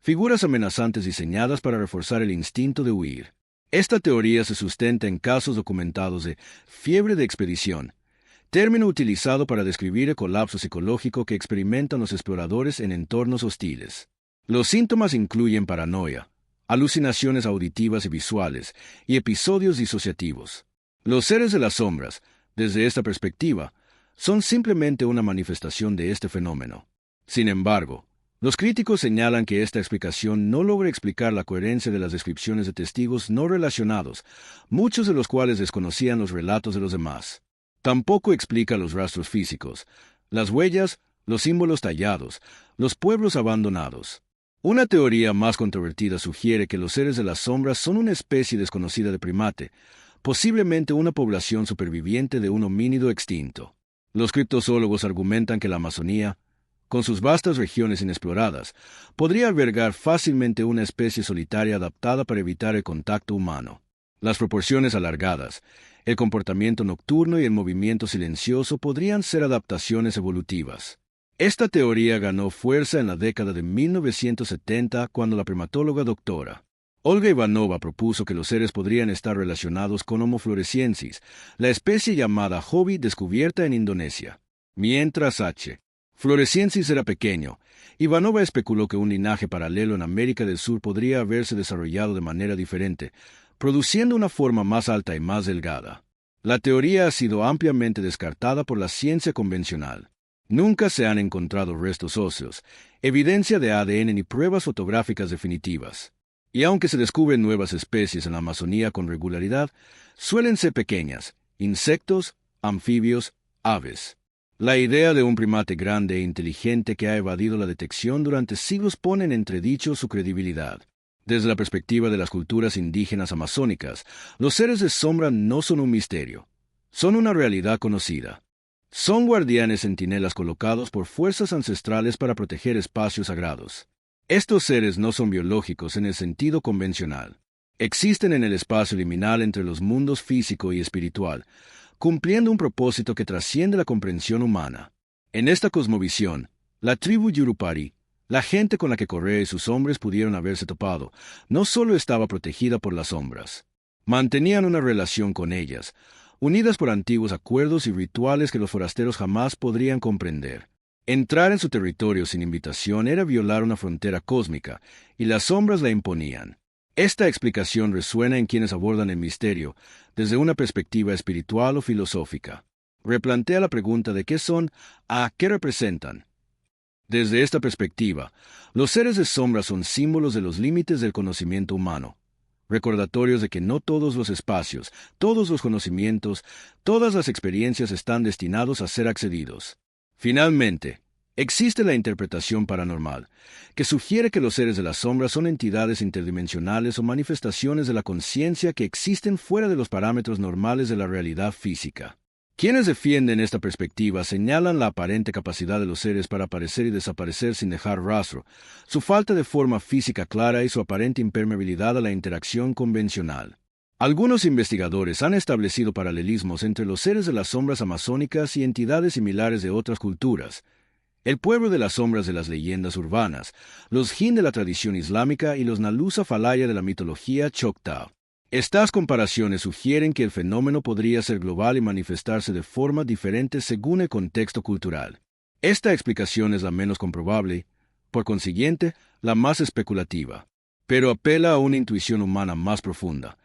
figuras amenazantes diseñadas para reforzar el instinto de huir. Esta teoría se sustenta en casos documentados de fiebre de expedición, término utilizado para describir el colapso psicológico que experimentan los exploradores en entornos hostiles. Los síntomas incluyen paranoia, alucinaciones auditivas y visuales, y episodios disociativos. Los seres de las sombras, desde esta perspectiva, son simplemente una manifestación de este fenómeno. Sin embargo, los críticos señalan que esta explicación no logra explicar la coherencia de las descripciones de testigos no relacionados, muchos de los cuales desconocían los relatos de los demás. Tampoco explica los rastros físicos, las huellas, los símbolos tallados, los pueblos abandonados. Una teoría más controvertida sugiere que los seres de las sombras son una especie desconocida de primate, posiblemente una población superviviente de un homínido extinto. Los criptozoólogos argumentan que la Amazonía, con sus vastas regiones inexploradas, podría albergar fácilmente una especie solitaria adaptada para evitar el contacto humano. Las proporciones alargadas, el comportamiento nocturno y el movimiento silencioso podrían ser adaptaciones evolutivas. Esta teoría ganó fuerza en la década de 1970 cuando la primatóloga Dra. Olga Ivanova propuso que los seres podrían estar relacionados con Homo floresiensis, la especie llamada Hobi descubierta en Indonesia. Mientras H. Floresiensis era pequeño. Ivanova especuló que un linaje paralelo en América del Sur podría haberse desarrollado de manera diferente, produciendo una forma más alta y más delgada. La teoría ha sido ampliamente descartada por la ciencia convencional. Nunca se han encontrado restos óseos, evidencia de ADN ni pruebas fotográficas definitivas. Y aunque se descubren nuevas especies en la Amazonía con regularidad, suelen ser pequeñas, insectos, anfibios, aves. La idea de un primate grande e inteligente que ha evadido la detección durante siglos pone en entredicho su credibilidad. Desde la perspectiva de las culturas indígenas amazónicas, los seres de sombra no son un misterio. Son una realidad conocida. Son guardianes centinelas colocados por fuerzas ancestrales para proteger espacios sagrados. Estos seres no son biológicos en el sentido convencional. Existen en el espacio liminal entre los mundos físico y espiritual, cumpliendo un propósito que trasciende la comprensión humana. En esta cosmovisión, la tribu Yurupari, la gente con la que Correa y sus hombres pudieron haberse topado, no solo estaba protegida por las sombras. Mantenían una relación con ellas, unidas por antiguos acuerdos y rituales que los forasteros jamás podrían comprender. Entrar en su territorio sin invitación era violar una frontera cósmica, y las sombras la imponían. Esta explicación resuena en quienes abordan el misterio desde una perspectiva espiritual o filosófica. Replantea la pregunta de qué son, a qué representan. Desde esta perspectiva, los seres de sombra son símbolos de los límites del conocimiento humano, recordatorios de que no todos los espacios, todos los conocimientos, todas las experiencias están destinados a ser accedidos. Finalmente, existe la interpretación paranormal, que sugiere que los seres de la sombra son entidades interdimensionales o manifestaciones de la conciencia que existen fuera de los parámetros normales de la realidad física. Quienes defienden esta perspectiva señalan la aparente capacidad de los seres para aparecer y desaparecer sin dejar rastro, su falta de forma física clara y su aparente impermeabilidad a la interacción convencional. Algunos investigadores han establecido paralelismos entre los seres de las sombras amazónicas y entidades similares de otras culturas. El pueblo de las sombras de las leyendas urbanas, los Jin de la tradición islámica y los Nalusa Falaya de la mitología Choctaw. Estas comparaciones sugieren que el fenómeno podría ser global y manifestarse de forma diferente según el contexto cultural. Esta explicación es la menos comprobable, por consiguiente, la más especulativa, pero apela a una intuición humana más profunda,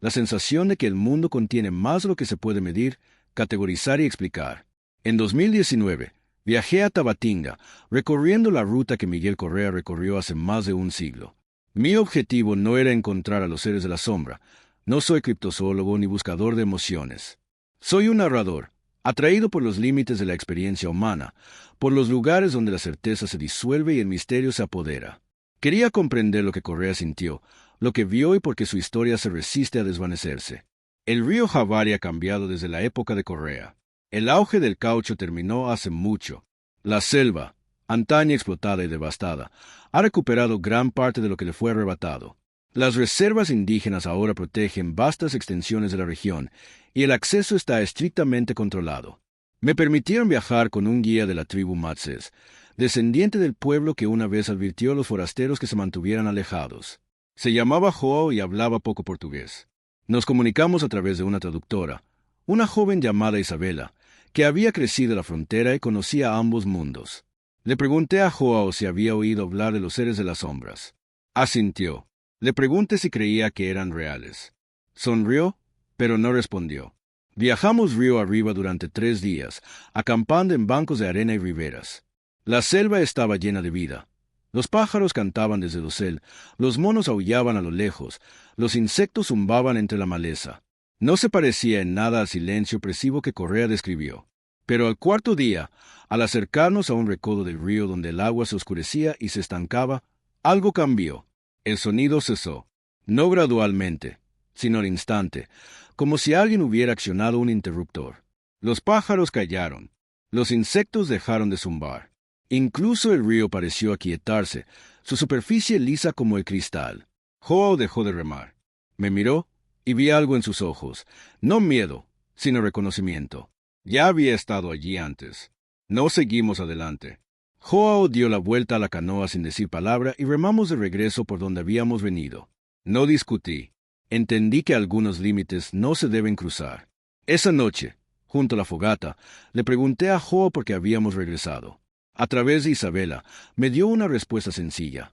la sensación de que el mundo contiene más de lo que se puede medir, categorizar y explicar. En 2019, viajé a Tabatinga, recorriendo la ruta que Miguel Correa recorrió hace más de un siglo. Mi objetivo no era encontrar a los seres de la sombra. No soy criptozoólogo ni buscador de emociones. Soy un narrador, atraído por los límites de la experiencia humana, por los lugares donde la certeza se disuelve y el misterio se apodera. Quería comprender lo que Correa sintió, lo que vio y por qué su historia se resiste a desvanecerse. El río Javari ha cambiado desde la época de Correa. El auge del caucho terminó hace mucho. La selva, antaña explotada y devastada, ha recuperado gran parte de lo que le fue arrebatado. Las reservas indígenas ahora protegen vastas extensiones de la región y el acceso está estrictamente controlado. Me permitieron viajar con un guía de la tribu Matses, descendiente del pueblo que una vez advirtió a los forasteros que se mantuvieran alejados. Se llamaba Joao y hablaba poco portugués. Nos comunicamos a través de una traductora, una joven llamada Isabela, que había crecido en la frontera y conocía ambos mundos. Le pregunté a Joao si había oído hablar de los seres de las sombras. Asintió. Le pregunté si creía que eran reales. Sonrió, pero no respondió. Viajamos río arriba durante 3 días, acampando en bancos de arena y riberas. La selva estaba llena de vida. Los pájaros cantaban desde el dosel, los monos aullaban a lo lejos, los insectos zumbaban entre la maleza. No se parecía en nada al silencio opresivo que Correa describió. Pero al 4.º día, al acercarnos a un recodo del río donde el agua se oscurecía y se estancaba, algo cambió. El sonido cesó. No gradualmente, sino al instante, como si alguien hubiera accionado un interruptor. Los pájaros callaron. Los insectos dejaron de zumbar. Incluso el río pareció aquietarse, su superficie lisa como el cristal. Joao dejó de remar. Me miró y vi algo en sus ojos. No miedo, sino reconocimiento. Ya había estado allí antes. No seguimos adelante. Joao dio la vuelta a la canoa sin decir palabra y remamos de regreso por donde habíamos venido. No discutí. Entendí que algunos límites no se deben cruzar. Esa noche, junto a la fogata, le pregunté a Joao por qué habíamos regresado. A través de Isabela, me dio una respuesta sencilla.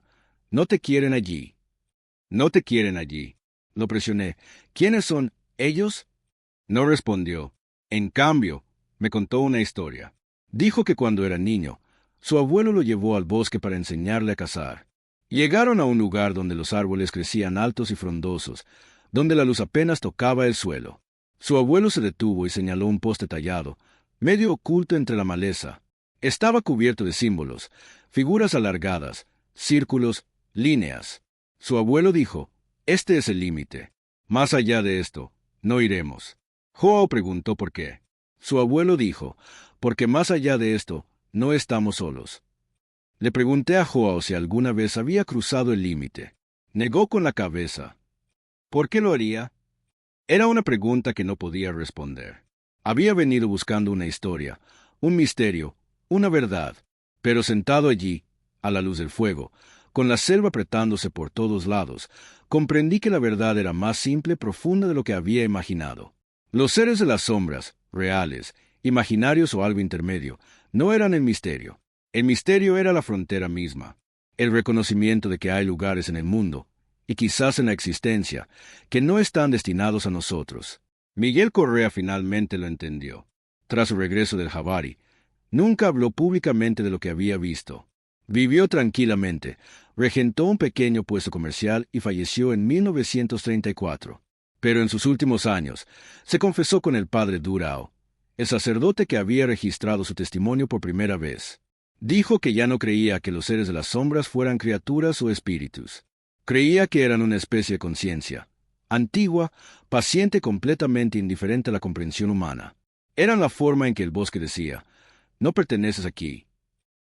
No te quieren allí. No te quieren allí. Lo presioné. ¿Quiénes son ellos? No respondió. En cambio, me contó una historia. Dijo que cuando era niño, su abuelo lo llevó al bosque para enseñarle a cazar. Llegaron a un lugar donde los árboles crecían altos y frondosos, donde la luz apenas tocaba el suelo. Su abuelo se detuvo y señaló un poste tallado, medio oculto entre la maleza. Estaba cubierto de símbolos, figuras alargadas, círculos, líneas. Su abuelo dijo, «Este es el límite. Más allá de esto, no iremos». Joao preguntó por qué. Su abuelo dijo, «Porque más allá de esto, no estamos solos». Le pregunté a Joao si alguna vez había cruzado el límite. Negó con la cabeza. ¿Por qué lo haría? Era una pregunta que no podía responder. Había venido buscando una historia, un misterio, una verdad, pero sentado allí, a la luz del fuego, con la selva apretándose por todos lados, comprendí que la verdad era más simple, profunda de lo que había imaginado. Los seres de las sombras, reales, imaginarios o algo intermedio, no eran el misterio. El misterio era la frontera misma, el reconocimiento de que hay lugares en el mundo, y quizás en la existencia, que no están destinados a nosotros. Miguel Correa finalmente lo entendió. Tras su regreso del Javari, nunca habló públicamente de lo que había visto. Vivió tranquilamente, regentó un pequeño puesto comercial y falleció en 1934. Pero en sus últimos años, se confesó con el padre Durao, el sacerdote que había registrado su testimonio por primera vez. Dijo que ya no creía que los seres de las sombras fueran criaturas o espíritus. Creía que eran una especie de conciencia, antigua, paciente, completamente indiferente a la comprensión humana. Eran la forma en que el bosque decía, «No perteneces aquí».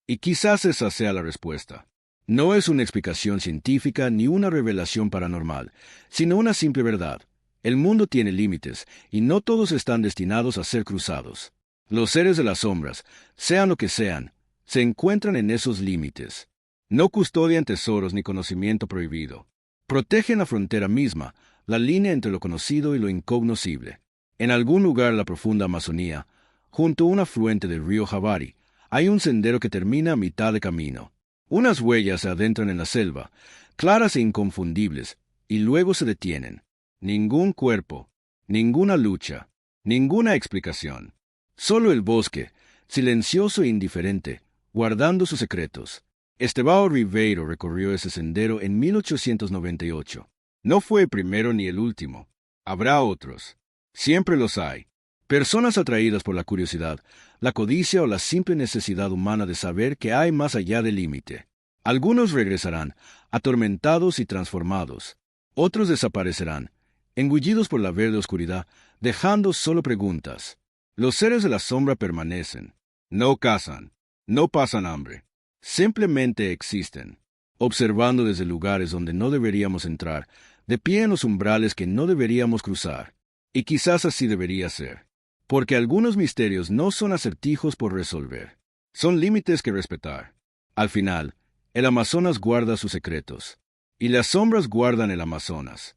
Y quizás esa sea la respuesta. No es una explicación científica ni una revelación paranormal, sino una simple verdad. El mundo tiene límites, y no todos están destinados a ser cruzados. Los seres de las sombras, sean lo que sean, se encuentran en esos límites. No custodian tesoros ni conocimiento prohibido. Protegen la frontera misma, la línea entre lo conocido y lo incognoscible. En algún lugar de la profunda Amazonía, junto a un afluente del río Javari, hay un sendero que termina a mitad de camino. Unas huellas se adentran en la selva, claras e inconfundibles, y luego se detienen. Ningún cuerpo, ninguna lucha, ninguna explicación. Solo el bosque, silencioso e indiferente, guardando sus secretos. Estevão Ribeiro recorrió ese sendero en 1898. No fue el primero ni el último. Habrá otros. Siempre los hay. Personas atraídas por la curiosidad, la codicia o la simple necesidad humana de saber que hay más allá del límite. Algunos regresarán, atormentados y transformados. Otros desaparecerán, engullidos por la verde oscuridad, dejando solo preguntas. Los seres de la sombra permanecen. No cazan. No pasan hambre. Simplemente existen, observando desde lugares donde no deberíamos entrar, de pie en los umbrales que no deberíamos cruzar. Y quizás así debería ser. Porque algunos misterios no son acertijos por resolver. Son límites que respetar. Al final, el Amazonas guarda sus secretos. Y las sombras guardan el Amazonas.